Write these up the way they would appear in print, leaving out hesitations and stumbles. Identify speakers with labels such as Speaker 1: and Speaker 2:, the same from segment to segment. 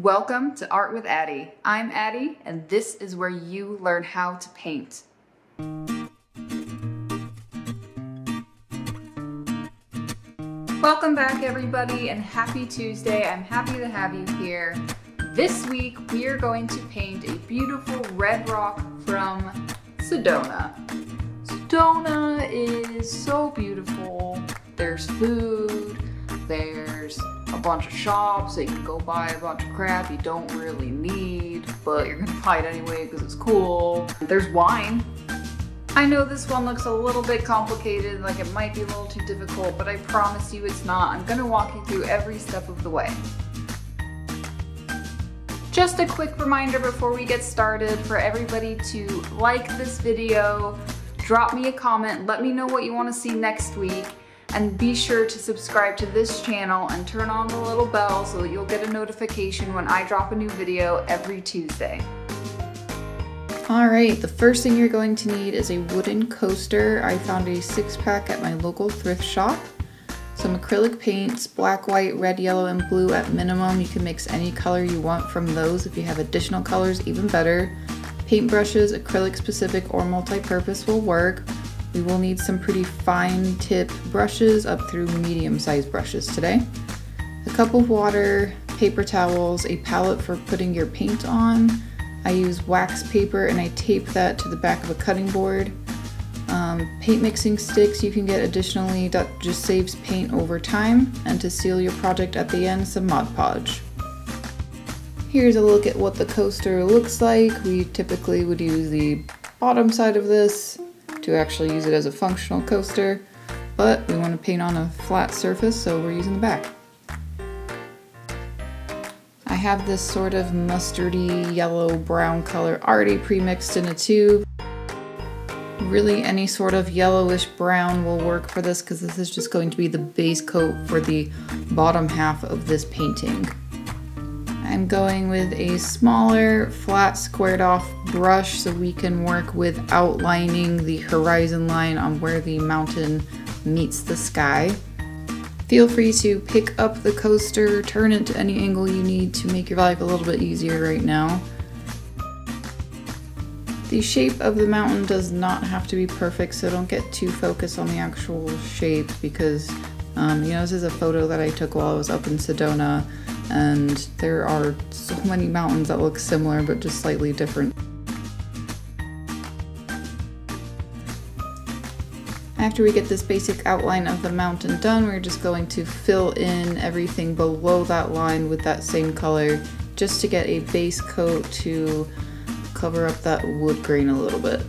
Speaker 1: Welcome to Art with Addie. I'm Addie, and this is where you learn how to paint. Welcome back, everybody, and happy Tuesday. I'm happy to have you here. This week, we are going to paint a beautiful red rock from Sedona. Sedona is so beautiful. There's food, there's a bunch of shops, so you can go buy a bunch of crap you don't really need, but you're gonna buy it anyway because it's cool. There's wine. I know this one looks a little bit complicated, like it might be a little too difficult, but I promise you it's not. I'm gonna walk you through every step of the way. Just a quick reminder before we get started for everybody to like this video, drop me a comment, let me know what you want to see next week, and be sure to subscribe to this channel and turn on the little bell so that you'll get a notification when I drop a new video every Tuesday. Alright, the first thing you're going to need is a wooden coaster. I found a 6-pack at my local thrift shop. Some acrylic paints, black, white, red, yellow, and blue at minimum. You can mix any color you want from those. If you have additional colors, even better. Paintbrushes, acrylic specific or multi-purpose will work. We will need some pretty fine tip brushes up through medium-sized brushes today. A cup of water, paper towels, a palette for putting your paint on. I use wax paper and I tape that to the back of a cutting board. Paint mixing sticks you can get additionally, that just saves paint over time. And to seal your project at the end, some Mod Podge. Here's a look at what the coaster looks like. We typically would use the bottom side of this to actually use it as a functional coaster, but we want to paint on a flat surface, so we're using the back. I have this sort of mustardy yellow brown color already pre-mixed in a tube. Really any sort of yellowish brown will work for this because this is just going to be the base coat for the bottom half of this painting. I'm going with a smaller, flat, squared off brush so we can work with outlining the horizon line on where the mountain meets the sky. Feel free to pick up the coaster, turn it to any angle you need to make your life a little bit easier right now. The shape of the mountain does not have to be perfect, so don't get too focused on the actual shape because, this is a photo that I took while I was up in Sedona. And there are so many mountains that look similar but just slightly different. After we get this basic outline of the mountain done, we're just going to fill in everything below that line with that same color just to get a base coat to cover up that wood grain a little bit.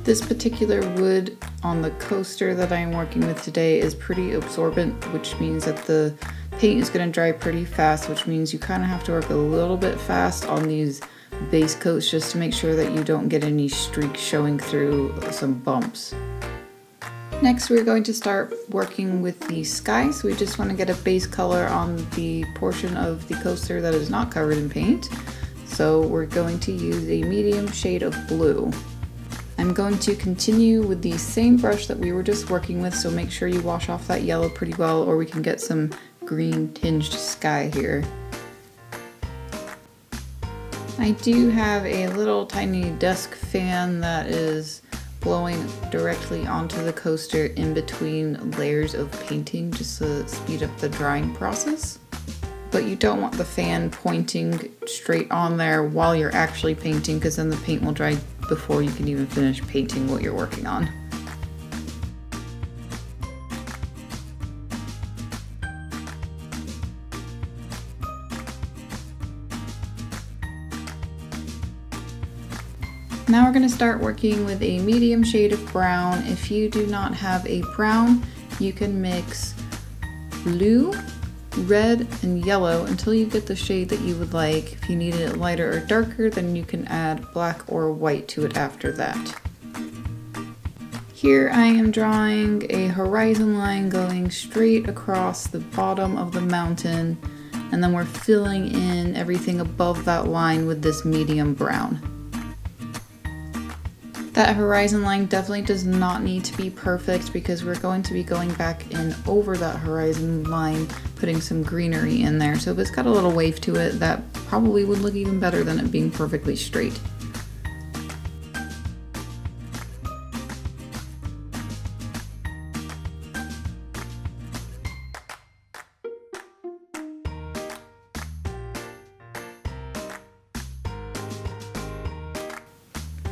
Speaker 1: This particular wood on the coaster that I'm working with today is pretty absorbent, which means that the paint is going to dry pretty fast, which means you kind of have to work a little bit fast on these base coats just to make sure that you don't get any streaks showing through some bumps. Next, we're going to start working with the sky, so we just want to get a base color on the portion of the coaster that is not covered in paint. So we're going to use a medium shade of blue. I'm going to continue with the same brush that we were just working with, so make sure you wash off that yellow pretty well or we can get some green tinged sky here. I do have a little tiny desk fan that is blowing directly onto the coaster in between layers of painting just to speed up the drying process. But you don't want the fan pointing straight on there while you're actually painting because then the paint will dry before you can even finish painting what you're working on. Now we're going to start working with a medium shade of brown. If you do not have a brown, you can mix blue, red, and yellow until you get the shade that you would like. If you need it lighter or darker, then you can add black or white to it after that. Here I am drawing a horizon line going straight across the bottom of the mountain, and then we're filling in everything above that line with this medium brown. That horizon line definitely does not need to be perfect because we're going to be going back in over that horizon line putting some greenery in there. So if it's got a little wave to it, that probably would look even better than it being perfectly straight.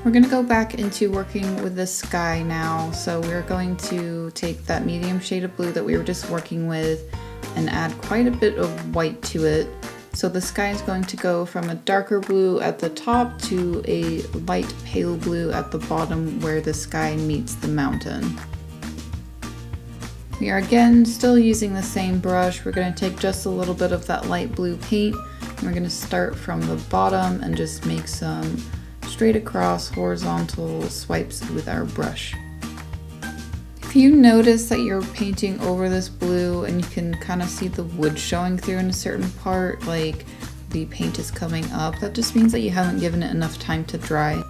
Speaker 1: We're going to go back into working with the sky now. So we're going to take that medium shade of blue that we were just working with and add quite a bit of white to it. So the sky is going to go from a darker blue at the top to a light pale blue at the bottom where the sky meets the mountain. We are again still using the same brush. We're going to take just a little bit of that light blue paint and we're going to start from the bottom and just make some straight across horizontal swipes with our brush. If you notice that you're painting over this blue and you can kind of see the wood showing through in a certain part, like the paint is coming up, that just means that you haven't given it enough time to dry.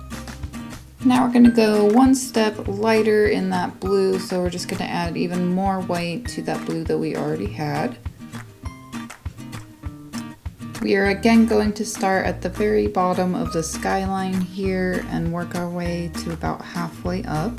Speaker 1: Now we're going to go one step lighter in that blue, so we're just going to add even more white to that blue that we already had. We are again going to start at the very bottom of the skyline here and work our way to about halfway up.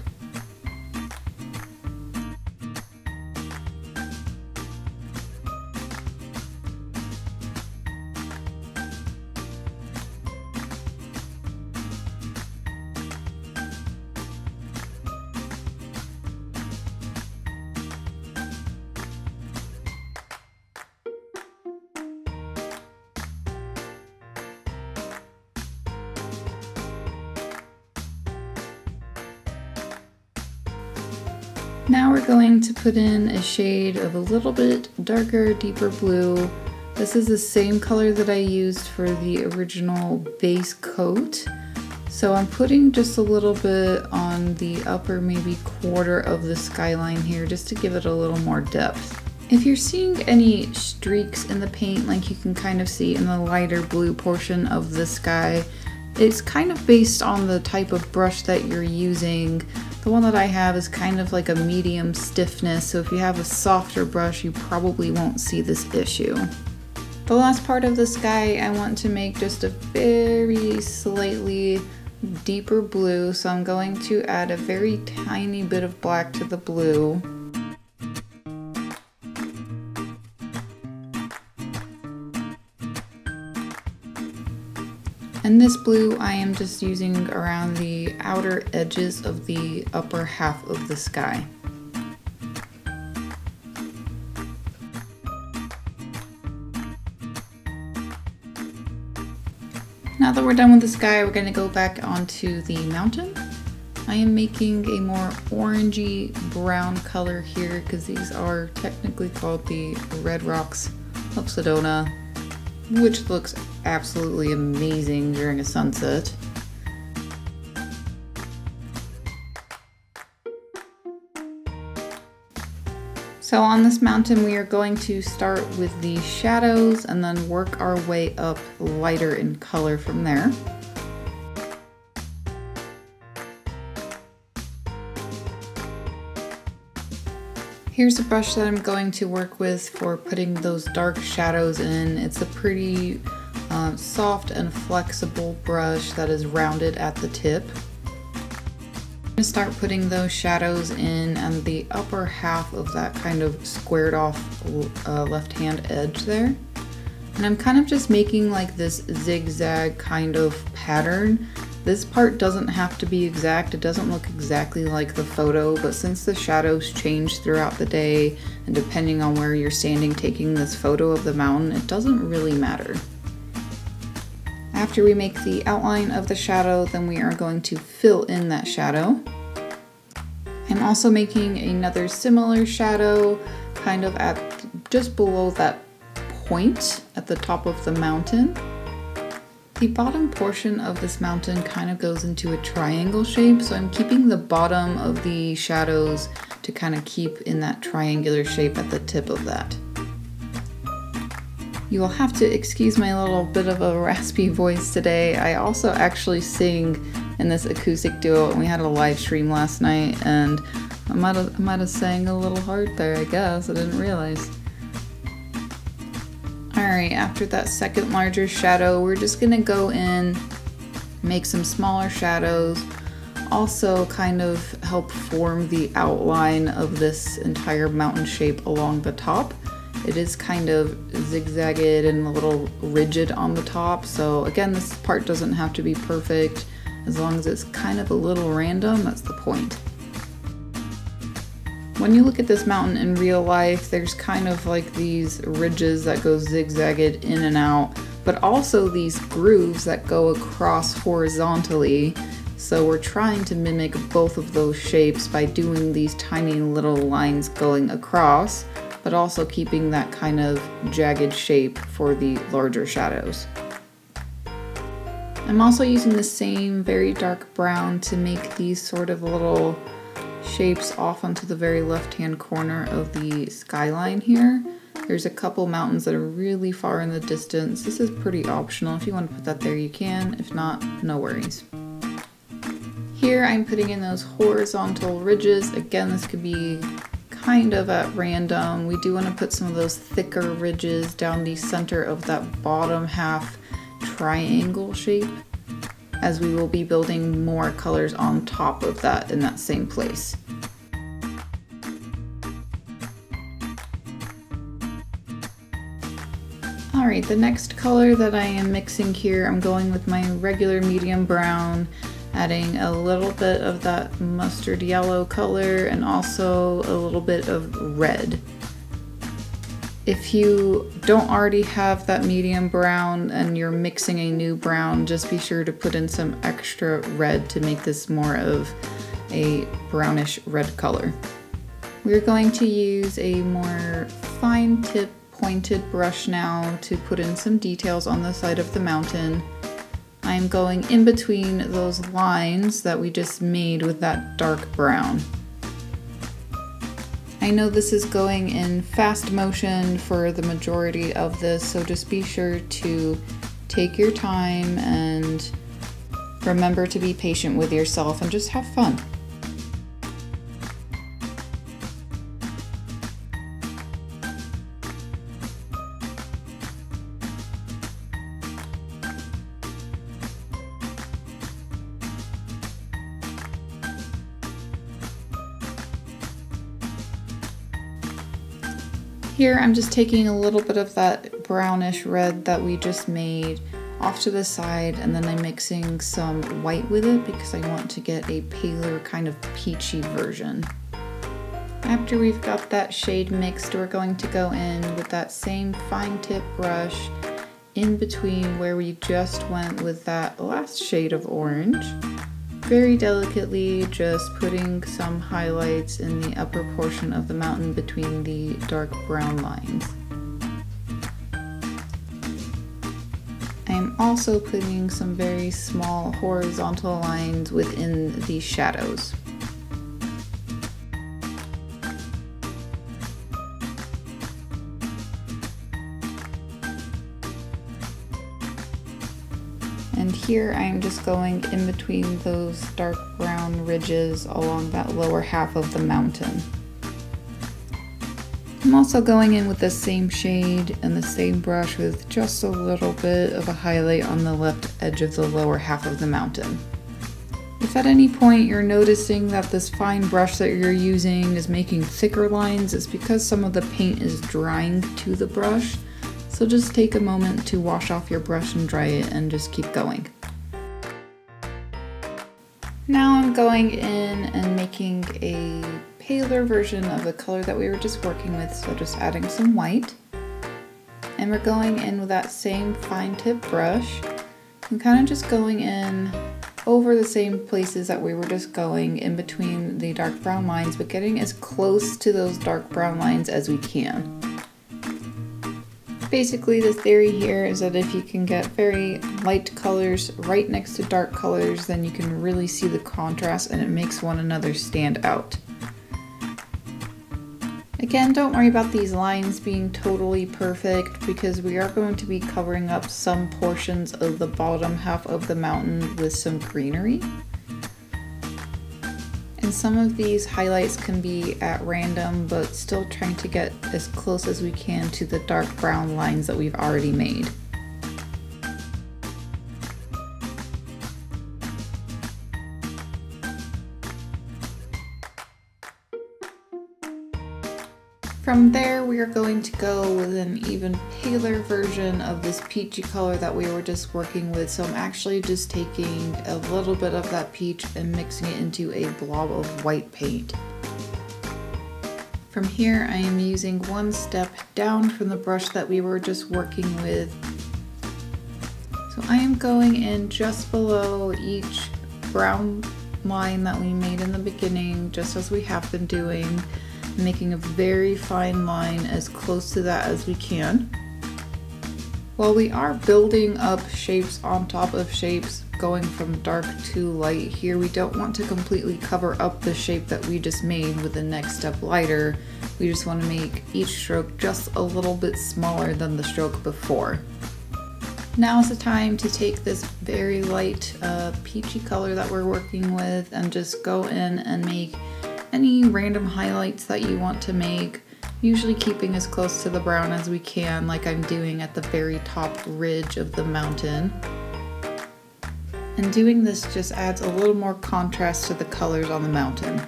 Speaker 1: Now we're going to put in a shade of a little bit darker, deeper blue. This is the same color that I used for the original base coat. So I'm putting just a little bit on the upper maybe quarter of the skyline here just to give it a little more depth. If you're seeing any streaks in the paint like you can kind of see in the lighter blue portion of the sky, it's kind of based on the type of brush that you're using. The one that I have is kind of like a medium stiffness, so if you have a softer brush, you probably won't see this issue. The last part of the sky, I want to make just a very slightly deeper blue, so I'm going to add a very tiny bit of black to the blue. And this blue I am just using around the outer edges of the upper half of the sky. Now that we're done with the sky, we're going to go back onto the mountain. I am making a more orangey brown color here because these are technically called the red rocks of Sedona, which looks absolutely amazing during a sunset. So on this mountain we are going to start with the shadows and then work our way up lighter in color from there. Here's a brush that I'm going to work with for putting those dark shadows in. It's a pretty soft and flexible brush that is rounded at the tip. I'm going to start putting those shadows in on the upper half of that kind of squared off left hand edge there. And I'm kind of just making like this zigzag kind of pattern. This part doesn't have to be exact, it doesn't look exactly like the photo, but since the shadows change throughout the day and depending on where you're standing taking this photo of the mountain, it doesn't really matter. After we make the outline of the shadow, then we are going to fill in that shadow. I'm also making another similar shadow kind of at just below that point at the top of the mountain. The bottom portion of this mountain kind of goes into a triangle shape, so I'm keeping the bottom of the shadows to kind of keep in that triangular shape at the tip of that. You will have to excuse my little bit of a raspy voice today. I also actually sing in this acoustic duo and we had a live stream last night and I might have sang a little hard there, I guess. I didn't realize. Alright, after that second larger shadow, we're just gonna go in, make some smaller shadows, also kind of help form the outline of this entire mountain shape along the top. It is kind of zigzagged and a little rigid on the top, so again, this part doesn't have to be perfect. As long as it's kind of a little random, that's the point. When you look at this mountain in real life, there's kind of like these ridges that go zigzagged in and out, but also these grooves that go across horizontally. So we're trying to mimic both of those shapes by doing these tiny little lines going across, but also keeping that kind of jagged shape for the larger shadows. I'm also using the same very dark brown to make these sort of little shapes off onto the very left-hand corner of the skyline here. There's a couple mountains that are really far in the distance. This is pretty optional. If you want to put that there, you can. If not, no worries. Here I'm putting in those horizontal ridges. Again, this could be kind of at random. We do want to put some of those thicker ridges down the center of that bottom half triangle shape, as we will be building more colors on top of that in that same place. Alright, the next color that I am mixing here, I'm going with my regular medium brown, adding a little bit of that mustard yellow color and also a little bit of red. If you don't already have that medium brown and you're mixing a new brown, just be sure to put in some extra red to make this more of a brownish red color. We're going to use a more fine tip pointed brush now to put in some details on the side of the mountain. I'm going in between those lines that we just made with that dark brown. I know this is going in fast motion for the majority of this, so just be sure to take your time and remember to be patient with yourself and just have fun. Here I'm just taking a little bit of that brownish red that we just made off to the side, and then I'm mixing some white with it because I want to get a paler kind of peachy version. After we've got that shade mixed, we're going to go in with that same fine tip brush in between where we just went with that last shade of orange. Very delicately just putting some highlights in the upper portion of the mountain between the dark brown lines. I'm also putting some very small horizontal lines within the shadows. And here I'm just going in between those dark brown ridges along that lower half of the mountain. I'm also going in with the same shade and the same brush with just a little bit of a highlight on the left edge of the lower half of the mountain. If at any point you're noticing that this fine brush that you're using is making thicker lines, it's because some of the paint is drying to the brush. So just take a moment to wash off your brush and dry it and just keep going. Now I'm going in and making a paler version of the color that we were just working with, so just adding some white. And we're going in with that same fine tip brush and kind of just going in over the same places that we were just going in between the dark brown lines, but getting as close to those dark brown lines as we can. Basically, the theory here is that if you can get very light colors right next to dark colors, then you can really see the contrast and it makes one another stand out. Again, don't worry about these lines being totally perfect because we are going to be covering up some portions of the bottom half of the mountain with some greenery. And some of these highlights can be at random, but still trying to get as close as we can to the dark brown lines that we've already made. From there, we are going to go with an even paler version of this peachy color that we were just working with. So I'm actually just taking a little bit of that peach and mixing it into a blob of white paint. From here, I am using one step down from the brush that we were just working with. So I am going in just below each brown line that we made in the beginning, just as we have been doing, making a very fine line as close to that as we can. While we are building up shapes on top of shapes, going from dark to light here, we don't want to completely cover up the shape that we just made with the next step lighter. We just want to make each stroke just a little bit smaller than the stroke before. Now is the time to take this very light peachy color that we're working with and just go in and make any random highlights that you want to make, usually keeping as close to the brown as we can, like I'm doing at the very top ridge of the mountain. And doing this just adds a little more contrast to the colors on the mountain.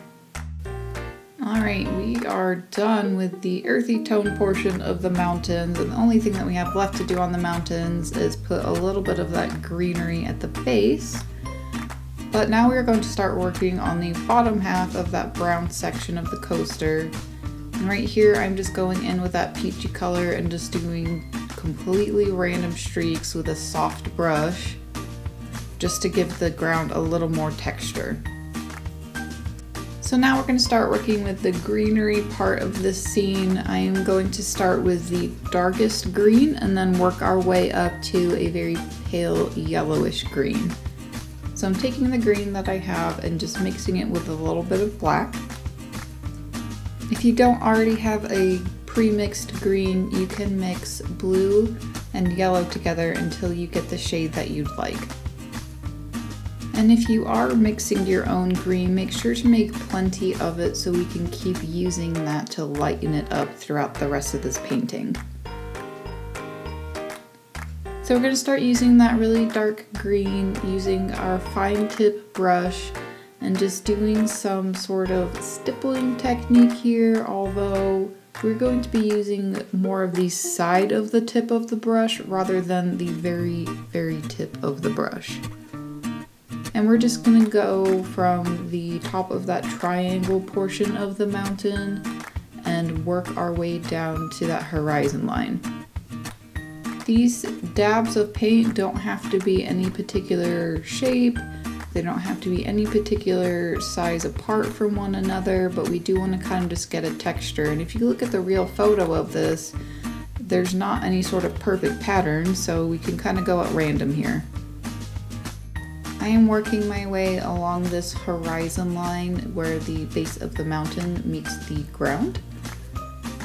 Speaker 1: Alright, we are done with the earthy tone portion of the mountains, and the only thing that we have left to do on the mountains is put a little bit of that greenery at the base. But now we're going to start working on the bottom half of that brown section of the coaster. And right here, I'm just going in with that peachy color and just doing completely random streaks with a soft brush, just to give the ground a little more texture. So now we're going to start working with the greenery part of this scene. I am going to start with the darkest green and then work our way up to a very pale yellowish green. So I'm taking the green that I have and just mixing it with a little bit of black. If you don't already have a pre-mixed green, you can mix blue and yellow together until you get the shade that you'd like. And if you are mixing your own green, make sure to make plenty of it so we can keep using that to lighten it up throughout the rest of this painting. So we're going to start using that really dark green, using our fine tip brush and just doing some sort of stippling technique here, although we're going to be using more of the side of the tip of the brush rather than the very tip of the brush. And we're just going to go from the top of that triangle portion of the mountain and work our way down to that horizon line. These dabs of paint don't have to be any particular shape, they don't have to be any particular size apart from one another, but we do want to kind of just get a texture. And if you look at the real photo of this, there's not any sort of perfect pattern, so we can kind of go at random here. I am working my way along this horizon line where the base of the mountain meets the ground,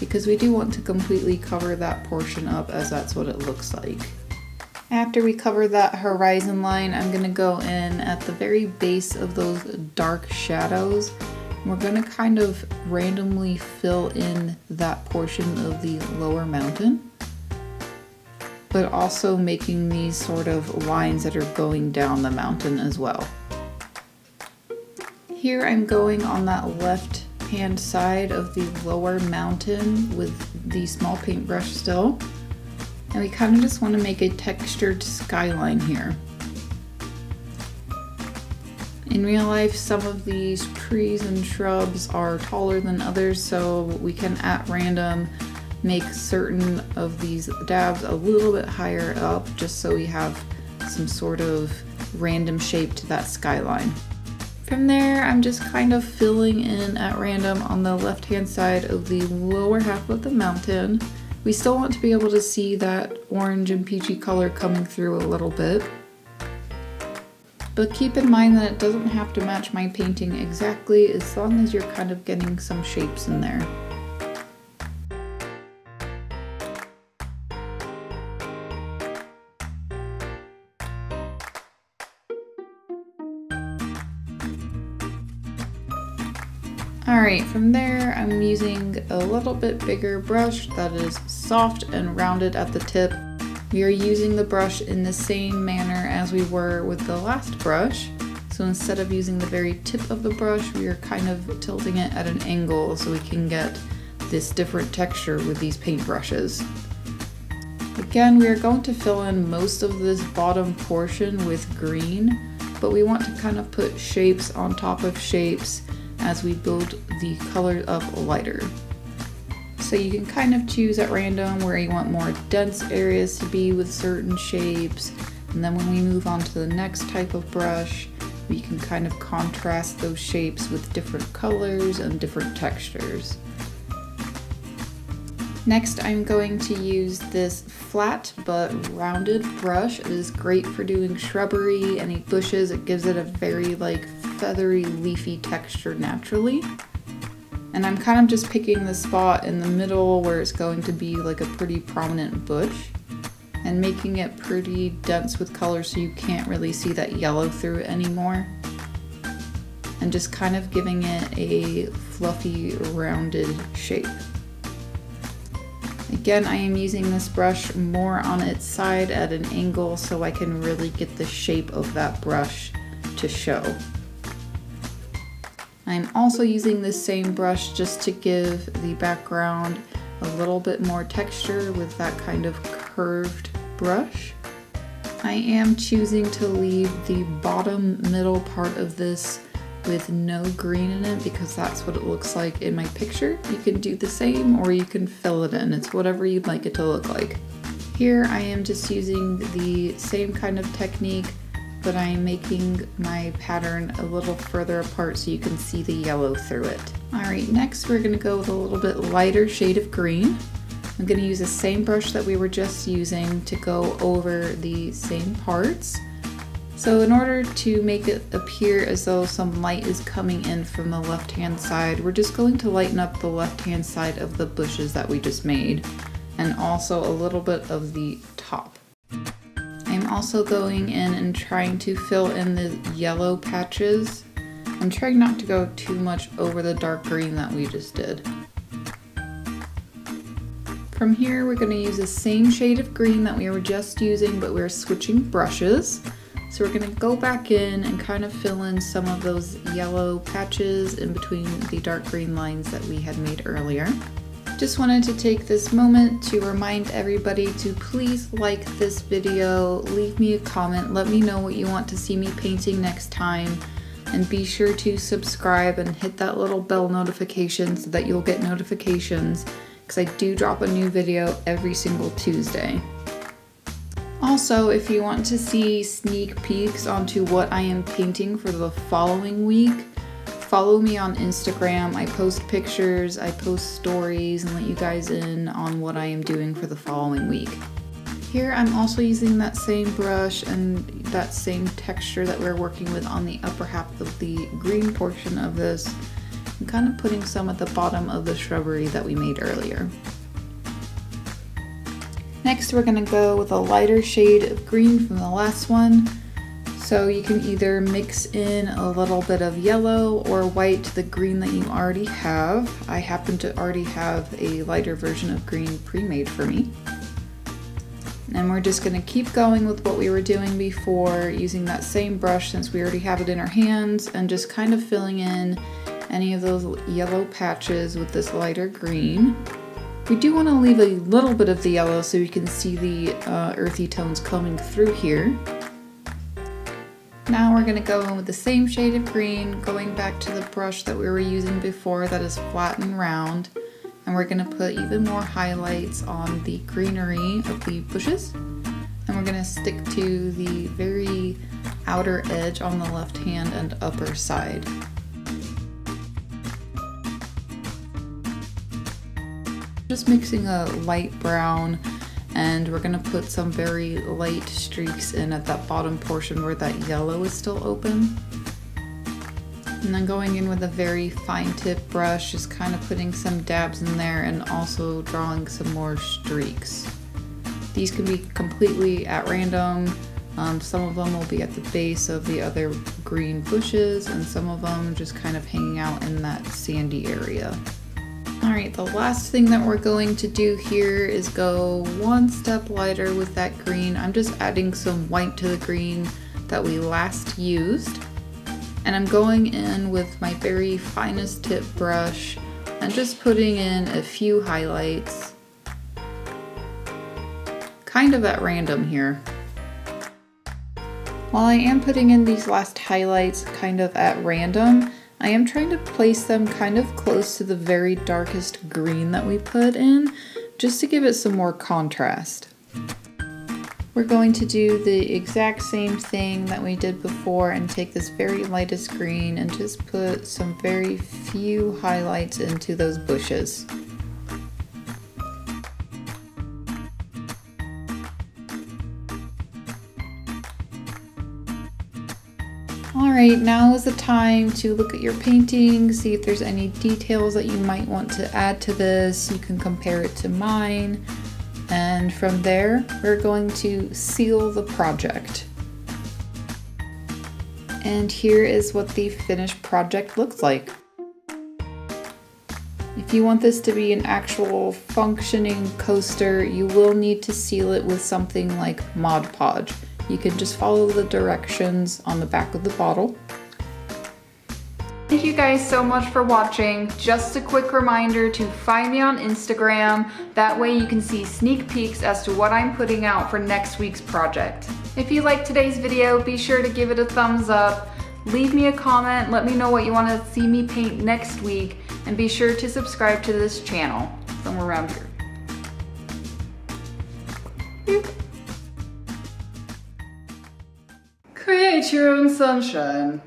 Speaker 1: because we do want to completely cover that portion up, as that's what it looks like. After we cover that horizon line, I'm going to go in at the very base of those dark shadows. We're going to kind of randomly fill in that portion of the lower mountain, but also making these sort of lines that are going down the mountain as well. Here I'm going on that left hand side of the lower mountain with the small paintbrush still, and we kind of just want to make a textured skyline here. In real life, some of these trees and shrubs are taller than others, so we can at random make certain of these dabs a little bit higher up, just so we have some sort of random shape to that skyline. From there, I'm just kind of filling in at random on the left hand side of the lower half of the mountain. We still want to be able to see that orange and peachy color coming through a little bit. But keep in mind that it doesn't have to match my painting exactly, as long as you're kind of getting some shapes in there. Alright, from there I'm using a little bit bigger brush that is soft and rounded at the tip. We are using the brush in the same manner as we were with the last brush. So instead of using the very tip of the brush, we are kind of tilting it at an angle so we can get this different texture with these paint brushes. Again, we are going to fill in most of this bottom portion with green, but we want to kind of put shapes on top of shapes as we build the color up lighter. So you can kind of choose at random where you want more dense areas to be with certain shapes, and then when we move on to the next type of brush, we can kind of contrast those shapes with different colors and different textures. Next, I'm going to use this flat but rounded brush. It is great for doing shrubbery, any bushes. It gives it a very like feathery, leafy texture naturally. And I'm kind of just picking the spot in the middle where it's going to be like a pretty prominent bush and making it pretty dense with color so you can't really see that yellow through it anymore. And just kind of giving it a fluffy, rounded shape. Again, I am using this brush more on its side at an angle so I can really get the shape of that brush to show. I'm also using this same brush just to give the background a little bit more texture with that kind of curved brush. I am choosing to leave the bottom middle part of this with no green in it because that's what it looks like in my picture. You can do the same or you can fill it in. It's whatever you'd like it to look like. Here I am just using the same kind of technique, but I'm making my pattern a little further apart so you can see the yellow through it. Alright, next we're going to go with a little bit lighter shade of green. I'm going to use the same brush that we were just using to go over the same parts. So in order to make it appear as though some light is coming in from the left-hand side, we're just going to lighten up the left-hand side of the bushes that we just made, and also a little bit of the top. I'm also going in and trying to fill in the yellow patches. I'm trying not to go too much over the dark green that we just did. From here, we're going to use the same shade of green that we were just using, but we're switching brushes. So we're going to go back in and kind of fill in some of those yellow patches in between the dark green lines that we had made earlier. Just wanted to take this moment to remind everybody to please like this video, leave me a comment, let me know what you want to see me painting next time, and be sure to subscribe and hit that little bell notification so that you'll get notifications, because I do drop a new video every single Tuesday. Also, if you want to see sneak peeks onto what I am painting for the following week, follow me on Instagram. I post pictures, I post stories, and let you guys in on what I am doing for the following week. Here I'm also using that same brush and that same texture that we're working with on the upper half of the green portion of this, and kind of putting some at the bottom of the shrubbery that we made earlier. Next, we're going to go with a lighter shade of green from the last one. So you can either mix in a little bit of yellow or white to the green that you already have. I happen to already have a lighter version of green pre-made for me. And we're just going to keep going with what we were doing before, using that same brush since we already have it in our hands, and just kind of filling in any of those yellow patches with this lighter green. We do want to leave a little bit of the yellow so you can see the earthy tones coming through here. Now we're going to go in with the same shade of green, going back to the brush that we were using before that is flat and round. And we're going to put even more highlights on the greenery of the bushes. And we're going to stick to the very outer edge on the left hand and upper side. Just mixing a light brown, and we're going to put some very light streaks in at that bottom portion where that yellow is still open. And then going in with a very fine tip brush, just kind of putting some dabs in there and also drawing some more streaks. These can be completely at random. Some of them will be at the base of the other green bushes, and some of them just kind of hanging out in that sandy area. Alright, the last thing that we're going to do here is go one step lighter with that green. I'm just adding some white to the green that we last used. And I'm going in with my very finest tip brush and just putting in a few highlights. Kind of at random here. While I am putting in these last highlights kind of at random, I am trying to place them kind of close to the very darkest green that we put in, just to give it some more contrast. We're going to do the exact same thing that we did before and take this very lightest green and just put some very few highlights into those bushes. Alright, now is the time to look at your painting, see if there's any details that you might want to add to this. You can compare it to mine, and from there we're going to seal the project. And here is what the finished project looks like. If you want this to be an actual functioning coaster, you will need to seal it with something like Mod Podge. You can just follow the directions on the back of the bottle. Thank you guys so much for watching. Just a quick reminder to find me on Instagram. That way you can see sneak peeks as to what I'm putting out for next week's project. If you liked today's video, be sure to give it a thumbs up. Leave me a comment, let me know what you want to see me paint next week, and be sure to subscribe to this channel, somewhere around here. Boop. Create your own sunshine.